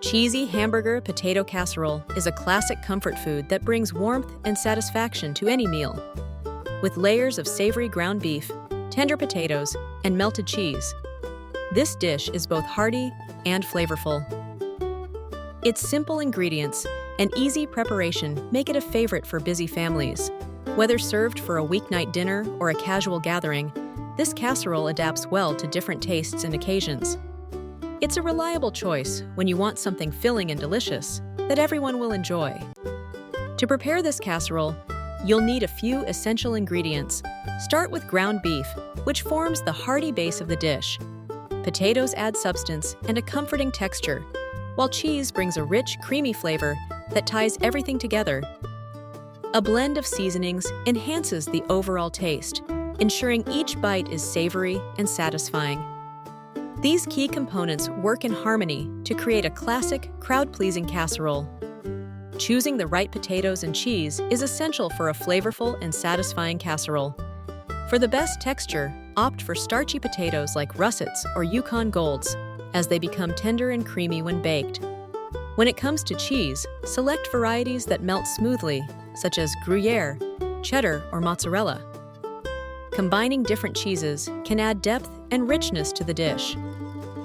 Cheesy Hamburger Potato Casserole is a classic comfort food that brings warmth and satisfaction to any meal. With layers of savory ground beef, tender potatoes, and melted cheese, this dish is both hearty and flavorful. Its simple ingredients and easy preparation make it a favorite for busy families. Whether served for a weeknight dinner or a casual gathering, this casserole adapts well to different tastes and occasions. It's a reliable choice when you want something filling and delicious that everyone will enjoy. To prepare this casserole, you'll need a few essential ingredients. Start with ground beef, which forms the hearty base of the dish. Potatoes add substance and a comforting texture, while cheese brings a rich, creamy flavor that ties everything together. A blend of seasonings enhances the overall taste, ensuring each bite is savory and satisfying. These key components work in harmony to create a classic, crowd-pleasing casserole. Choosing the right potatoes and cheese is essential for a flavorful and satisfying casserole. For the best texture, opt for starchy potatoes like russets or Yukon Golds, as they become tender and creamy when baked. When it comes to cheese, select varieties that melt smoothly, such as Gruyere, cheddar, or mozzarella. Combining different cheeses can add depth and richness to the dish.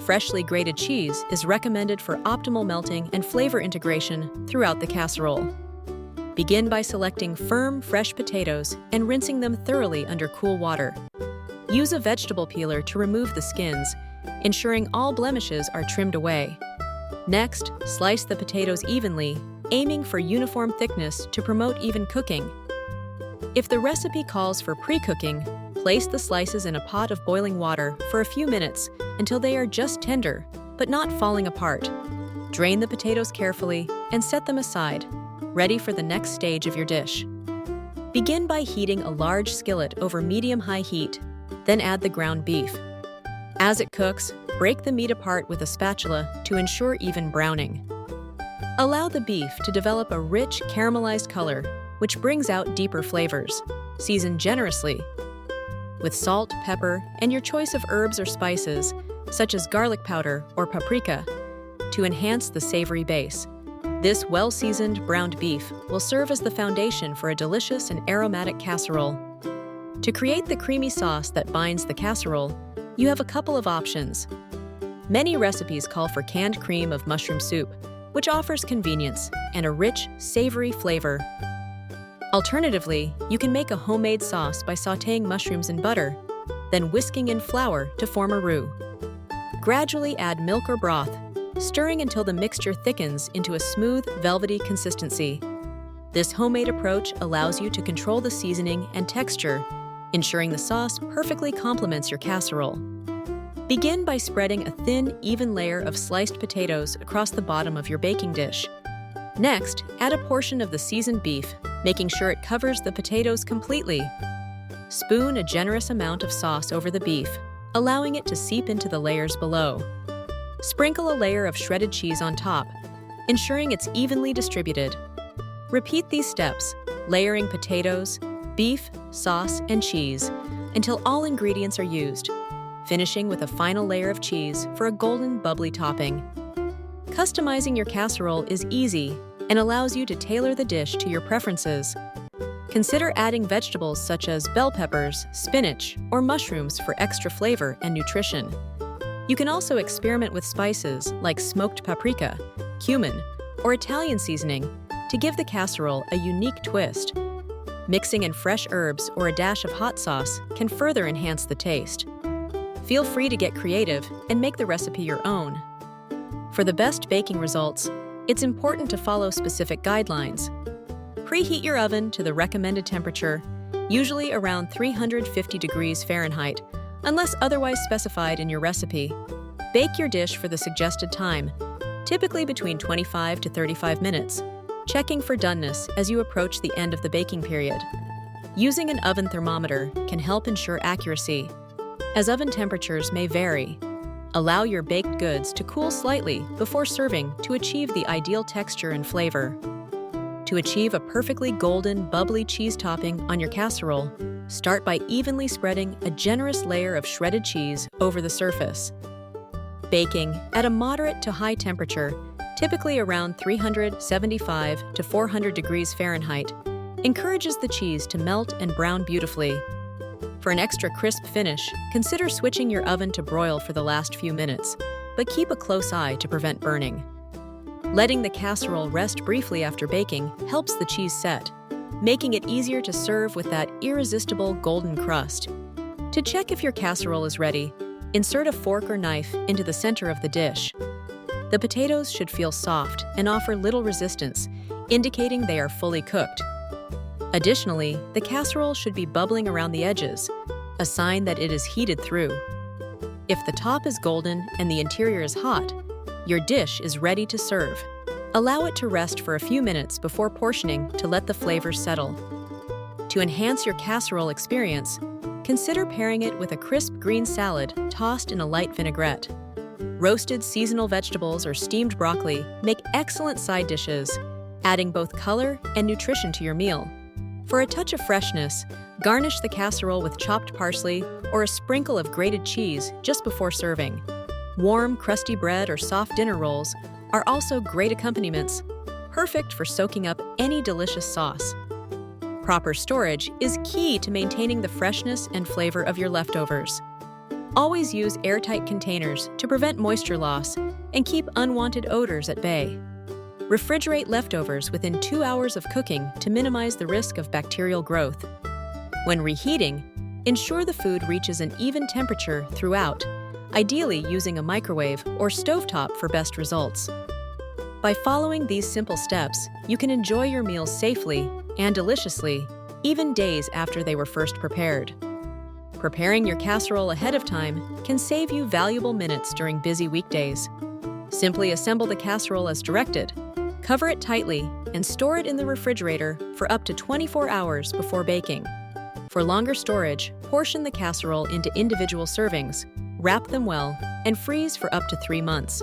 Freshly grated cheese is recommended for optimal melting and flavor integration throughout the casserole. Begin by selecting firm, fresh potatoes and rinsing them thoroughly under cool water. Use a vegetable peeler to remove the skins, ensuring all blemishes are trimmed away. Next, slice the potatoes evenly, aiming for uniform thickness to promote even cooking. If the recipe calls for pre-cooking, place the slices in a pot of boiling water for a few minutes until they are just tender, but not falling apart. Drain the potatoes carefully and set them aside, ready for the next stage of your dish. Begin by heating a large skillet over medium-high heat, then add the ground beef. As it cooks, break the meat apart with a spatula to ensure even browning. Allow the beef to develop a rich, caramelized color, which brings out deeper flavors. Season generously with salt, pepper, and your choice of herbs or spices, such as garlic powder or paprika, to enhance the savory base. This well-seasoned browned beef will serve as the foundation for a delicious and aromatic casserole. To create the creamy sauce that binds the casserole, you have a couple of options. Many recipes call for canned cream of mushroom soup, which offers convenience and a rich, savory flavor. Alternatively, you can make a homemade sauce by sautéing mushrooms in butter, then whisking in flour to form a roux. Gradually add milk or broth, stirring until the mixture thickens into a smooth, velvety consistency. This homemade approach allows you to control the seasoning and texture, ensuring the sauce perfectly complements your casserole. Begin by spreading a thin, even layer of sliced potatoes across the bottom of your baking dish. Next, add a portion of the seasoned beef, making sure it covers the potatoes completely. Spoon a generous amount of sauce over the beef, allowing it to seep into the layers below. Sprinkle a layer of shredded cheese on top, ensuring it's evenly distributed. Repeat these steps, layering potatoes, beef, sauce, and cheese until all ingredients are used, finishing with a final layer of cheese for a golden, bubbly topping. Customizing your casserole is easy and allows you to tailor the dish to your preferences. Consider adding vegetables such as bell peppers, spinach, or mushrooms for extra flavor and nutrition. You can also experiment with spices like smoked paprika, cumin, or Italian seasoning to give the casserole a unique twist. Mixing in fresh herbs or a dash of hot sauce can further enhance the taste. Feel free to get creative and make the recipe your own. For the best baking results, it's important to follow specific guidelines. Preheat your oven to the recommended temperature, usually around 350 degrees Fahrenheit, unless otherwise specified in your recipe. Bake your dish for the suggested time, typically between 25 to 35 minutes, checking for doneness as you approach the end of the baking period. Using an oven thermometer can help ensure accuracy, as oven temperatures may vary. Allow your baked goods to cool slightly before serving to achieve the ideal texture and flavor. To achieve a perfectly golden, bubbly cheese topping on your casserole, start by evenly spreading a generous layer of shredded cheese over the surface. Baking at a moderate to high temperature typically around 375 to 400 degrees Fahrenheit, encourages the cheese to melt and brown beautifully. For an extra crisp finish, consider switching your oven to broil for the last few minutes, but keep a close eye to prevent burning. Letting the casserole rest briefly after baking helps the cheese set, making it easier to serve with that irresistible golden crust. To check if your casserole is ready, insert a fork or knife into the center of the dish. The potatoes should feel soft and offer little resistance, indicating they are fully cooked. Additionally, the casserole should be bubbling around the edges, a sign that it is heated through. If the top is golden and the interior is hot, your dish is ready to serve. Allow it to rest for a few minutes before portioning to let the flavors settle. To enhance your casserole experience, consider pairing it with a crisp green salad tossed in a light vinaigrette. Roasted seasonal vegetables or steamed broccoli make excellent side dishes, adding both color and nutrition to your meal. For a touch of freshness, garnish the casserole with chopped parsley or a sprinkle of grated cheese just before serving. Warm, crusty bread or soft dinner rolls are also great accompaniments, perfect for soaking up any delicious sauce. Proper storage is key to maintaining the freshness and flavor of your leftovers. Always use airtight containers to prevent moisture loss and keep unwanted odors at bay. Refrigerate leftovers within 2 hours of cooking to minimize the risk of bacterial growth. When reheating, ensure the food reaches an even temperature throughout, ideally using a microwave or stovetop for best results. By following these simple steps, you can enjoy your meals safely and deliciously, even days after they were first prepared. Preparing your casserole ahead of time can save you valuable minutes during busy weekdays. Simply assemble the casserole as directed, cover it tightly, and store it in the refrigerator for up to 24 hours before baking. For longer storage, portion the casserole into individual servings, wrap them well, and freeze for up to 3 months.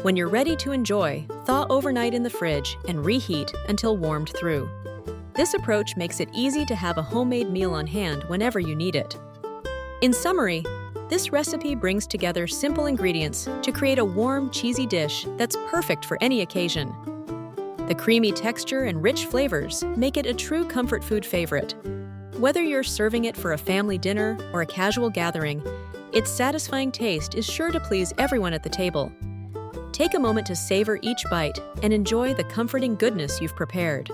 When you're ready to enjoy, thaw overnight in the fridge and reheat until warmed through. This approach makes it easy to have a homemade meal on hand whenever you need it. In summary, this recipe brings together simple ingredients to create a warm, cheesy dish that's perfect for any occasion. The creamy texture and rich flavors make it a true comfort food favorite. Whether you're serving it for a family dinner or a casual gathering, its satisfying taste is sure to please everyone at the table. Take a moment to savor each bite and enjoy the comforting goodness you've prepared.